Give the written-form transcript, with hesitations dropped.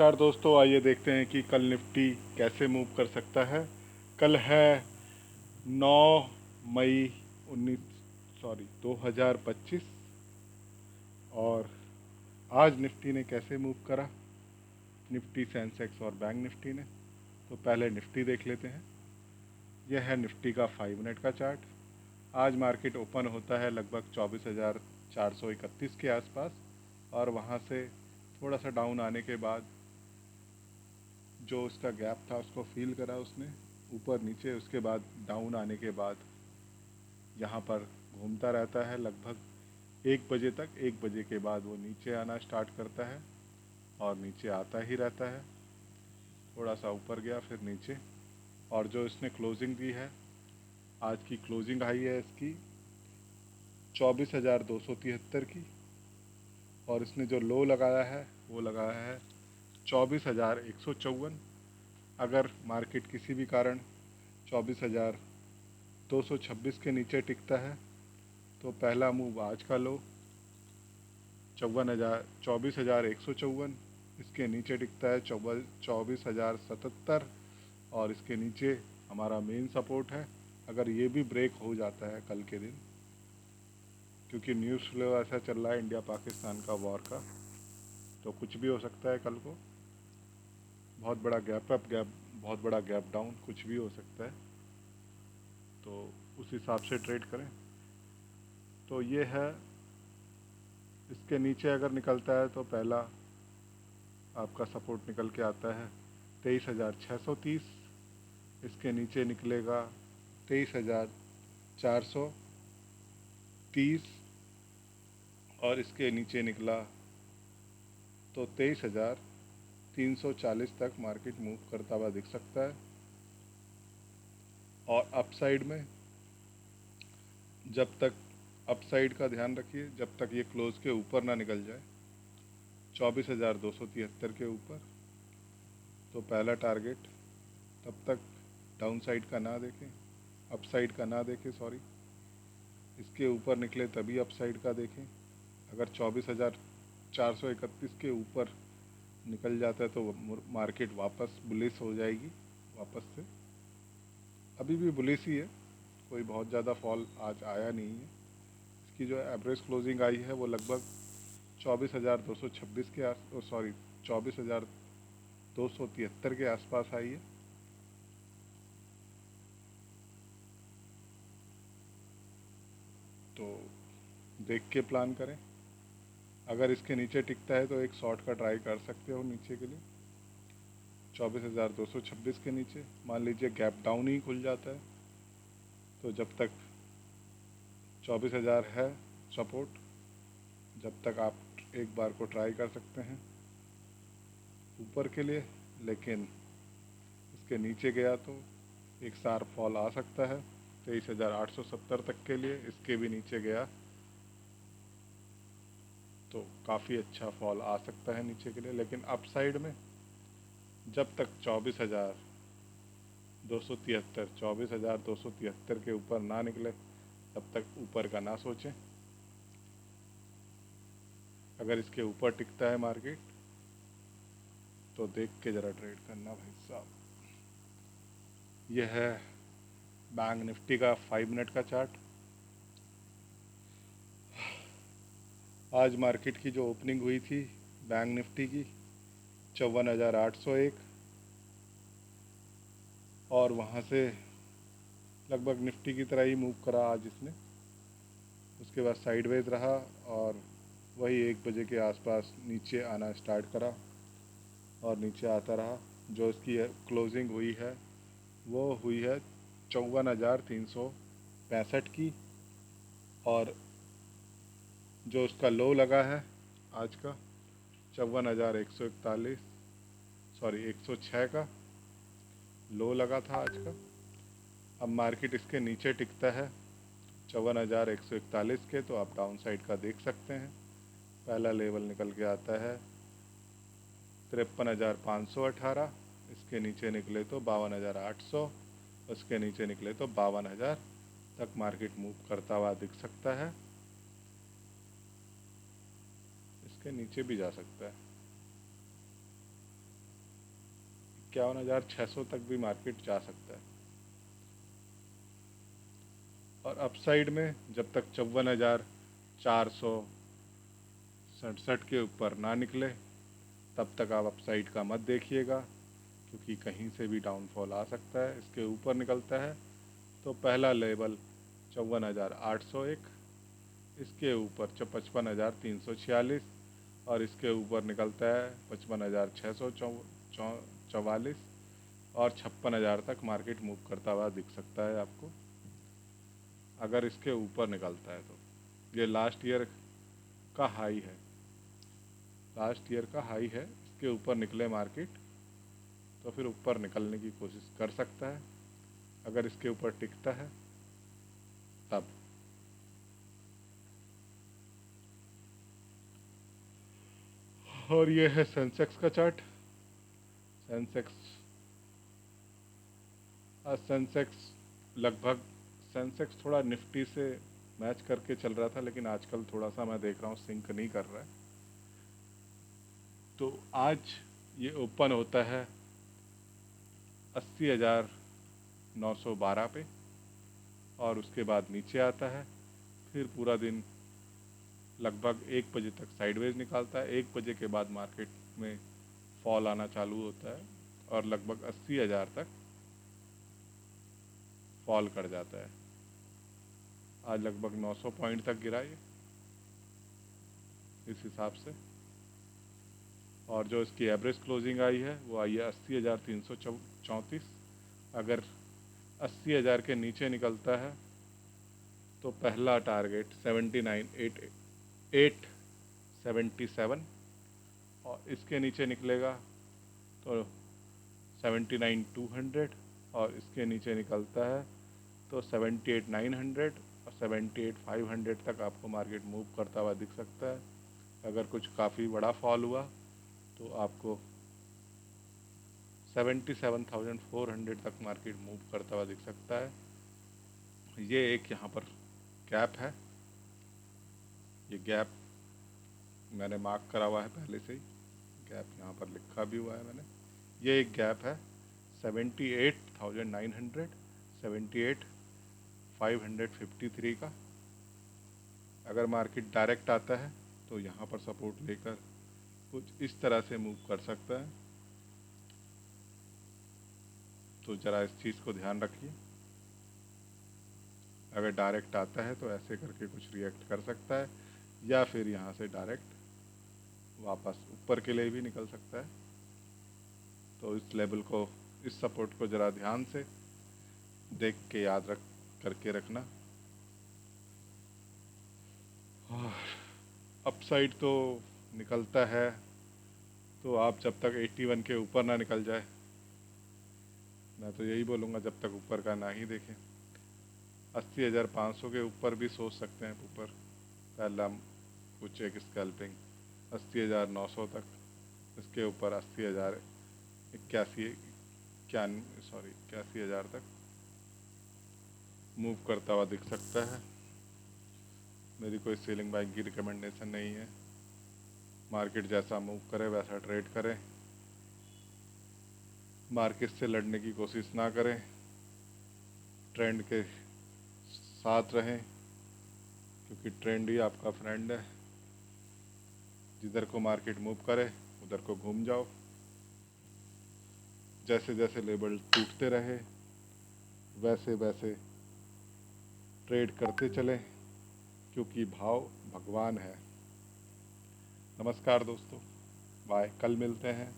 नमस्कार दोस्तों, आइए देखते हैं कि कल निफ्टी कैसे मूव कर सकता है। कल है 9 मई 2025 और आज निफ्टी ने कैसे मूव करा, निफ्टी, सेंसेक्स और बैंक निफ्टी ने। तो पहले निफ्टी देख लेते हैं। यह है निफ्टी का 5 मिनट का चार्ट। आज मार्केट ओपन होता है लगभग 24,431 के आसपास और वहाँ से थोड़ा सा डाउन आने के बाद जो उसका गैप था उसको फील करा उसने ऊपर नीचे, उसके बाद डाउन आने के बाद यहाँ पर घूमता रहता है लगभग 1 बजे तक। 1 बजे के बाद वो नीचे आना स्टार्ट करता है और नीचे आता ही रहता है। थोड़ा सा ऊपर गया फिर नीचे, और जो इसने क्लोजिंग दी है, आज की क्लोजिंग हाई है इसकी 24,273 की, और इसने जो लो लगाया है वो लगाया है 24,154। अगर मार्केट किसी भी कारण 24,226 के नीचे टिकता है तो पहला मूव आज का लो 24,154, इसके नीचे टिकता है 24,077 और इसके नीचे हमारा मेन सपोर्ट है। अगर ये भी ब्रेक हो जाता है कल के दिन, क्योंकि न्यूज़ फ्लो ऐसा चल रहा है इंडिया पाकिस्तान का वॉर का, तो कुछ भी हो सकता है कल को। बहुत बड़ा गैप अप, बहुत बड़ा गैप डाउन, कुछ भी हो सकता है। तो उस हिसाब से ट्रेड करें। तो ये है, इसके नीचे अगर निकलता है तो पहला आपका सपोर्ट निकल के आता है 23,630। इसके नीचे निकलेगा 23,430 और इसके नीचे निकला तो 23,340 तक मार्केट मूव करता हुआ दिख सकता है। और अपसाइड में जब तक, अपसाइड का ध्यान रखिए, जब तक ये क्लोज के ऊपर ना निकल जाए 24,273 के ऊपर, तो पहला टारगेट तब तक डाउन साइड का ना देखें, अपसाइड का ना देखें, सॉरी, इसके ऊपर निकले तभी अपसाइड का देखें। अगर 24,431 के ऊपर निकल जाता है तो मार्केट वापस बुलिश हो जाएगी वापस से। अभी भी बुलिश ही है, कोई बहुत ज़्यादा फॉल आज आया नहीं है। इसकी जो एवरेज क्लोजिंग आई है वो लगभग 24,226 के सॉरी 24,273 के आसपास आई है। तो देख के प्लान करें। अगर इसके नीचे टिकता है तो एक शॉर्ट का ट्राई कर सकते हो नीचे के लिए 24,226 के नीचे। मान लीजिए गैप डाउन ही खुल जाता है तो जब तक 24,000 है सपोर्ट, जब तक आप एक बार को ट्राई कर सकते हैं ऊपर के लिए। लेकिन इसके नीचे गया तो एक शार्प फॉल आ सकता है 23,870 तक के लिए। इसके भी नीचे गया तो काफ़ी अच्छा फॉल आ सकता है नीचे के लिए। लेकिन अपसाइड में जब तक 24,273 के ऊपर ना निकले तब तक ऊपर का ना सोचें। अगर इसके ऊपर टिकता है मार्केट तो देख के ज़रा ट्रेड करना भाई साहब। यह है बैंक निफ्टी का 5 मिनट का चार्ट। आज मार्केट की जो ओपनिंग हुई थी बैंक निफ्टी की 54,801, और वहाँ से लगभग निफ्टी की तरह ही मूव करा आज इसने। उसके बाद साइडवेज रहा और वही 1 बजे के आसपास नीचे आना स्टार्ट करा और नीचे आता रहा। जो इसकी क्लोजिंग हुई है वो हुई है 54,365 की, और जो उसका लो लगा है आज का 54,141, सॉरी 106 का लो लगा था आज का। अब मार्केट इसके नीचे टिकता है 54,141 के, तो आप डाउन साइड का देख सकते हैं। पहला लेवल निकल के आता है 53,518, इसके नीचे निकले तो 52,800, उसके नीचे निकले तो 52,000 तक मार्केट मूव करता हुआ दिख सकता है। इसके नीचे भी जा सकता है। 51,600 तक भी मार्केट जा सकता है। और अपसाइड में जब तक 54,467 के ऊपर ना निकले तब तक आप अपसाइड का मत देखिएगा, क्योंकि कहीं से भी डाउनफॉल आ सकता है। इसके ऊपर निकलता है तो पहला लेवल 54,801, इसके ऊपर 55,346, और इसके ऊपर निकलता है 55,644 और 56,000 तक मार्केट मूव करता हुआ दिख सकता है आपको, अगर इसके ऊपर निकलता है तो। ये लास्ट ईयर का हाई है, लास्ट ईयर का हाई है। इसके ऊपर निकले मार्केट तो फिर ऊपर निकलने की कोशिश कर सकता है, अगर इसके ऊपर टिकता है तब। और ये है सेंसेक्स का चार्ट। सेंसेक्स सेंसेक्स लगभग सेंसेक्स थोड़ा निफ्टी से मैच करके चल रहा था, लेकिन आजकल थोड़ा सा मैं देख रहा हूँ सिंक नहीं कर रहा है। तो आज ये ओपन होता है 80,912 पे, और उसके बाद नीचे आता है, फिर पूरा दिन लगभग 1 बजे तक साइडवेज निकालता है। 1 बजे के बाद मार्केट में फॉल आना चालू होता है और लगभग 80,000 तक फॉल कर जाता है। आज लगभग 900 पॉइंट तक गिरा ये इस हिसाब से। और जो इसकी एवरेज क्लोजिंग आई है वो आई है 80,334। अगर 80,000 के नीचे निकलता है तो पहला टारगेट 79,877, और इसके नीचे निकलेगा तो 79,200, और इसके नीचे निकलता है तो 78,900 और 78,500 तक आपको मार्केट मूव करता हुआ दिख सकता है। अगर कुछ काफ़ी बड़ा फॉल हुआ तो आपको 77,400 तक मार्केट मूव करता हुआ दिख सकता है। ये एक यहाँ पर गैप है, ये गैप मैंने मार्क करा हुआ है पहले से ही, गैप यहाँ पर लिखा भी हुआ है मैंने। ये एक गैप है 78,900, 78,553 का। अगर मार्केट डायरेक्ट आता है तो यहाँ पर सपोर्ट लेकर कुछ इस तरह से मूव कर सकता है, तो ज़रा इस चीज़ को ध्यान रखिए। अगर डायरेक्ट आता है तो ऐसे करके कुछ रिएक्ट कर सकता है, या फिर यहाँ से डायरेक्ट वापस ऊपर के लिए भी निकल सकता है। तो इस लेवल को, इस सपोर्ट को ज़रा ध्यान से देख के याद करके रखना। और अपसाइड तो निकलता है तो आप जब तक 81 के ऊपर ना निकल जाए, मैं तो यही बोलूँगा जब तक ऊपर का ना ही देखें। 80,500 के ऊपर भी सोच सकते हैं ऊपर, पहला कुछ एक स्कैल्पिंग 80,900 तक, इसके ऊपर 81,000 तक मूव करता हुआ दिख सकता है। मेरी कोई सेलिंग बाइंग की रिकमेंडेशन नहीं है, मार्केट जैसा मूव करे वैसा ट्रेड करें, मार्केट से लड़ने की कोशिश ना करें, ट्रेंड के साथ रहें, क्योंकि ट्रेंड ही आपका फ्रेंड है। जिधर को मार्केट मूव करे उधर को घूम जाओ, जैसे जैसे लेवल टूटते रहे वैसे वैसे ट्रेड करते चलें, क्योंकि भाव भगवान है। नमस्कार दोस्तों, बाय, कल मिलते हैं।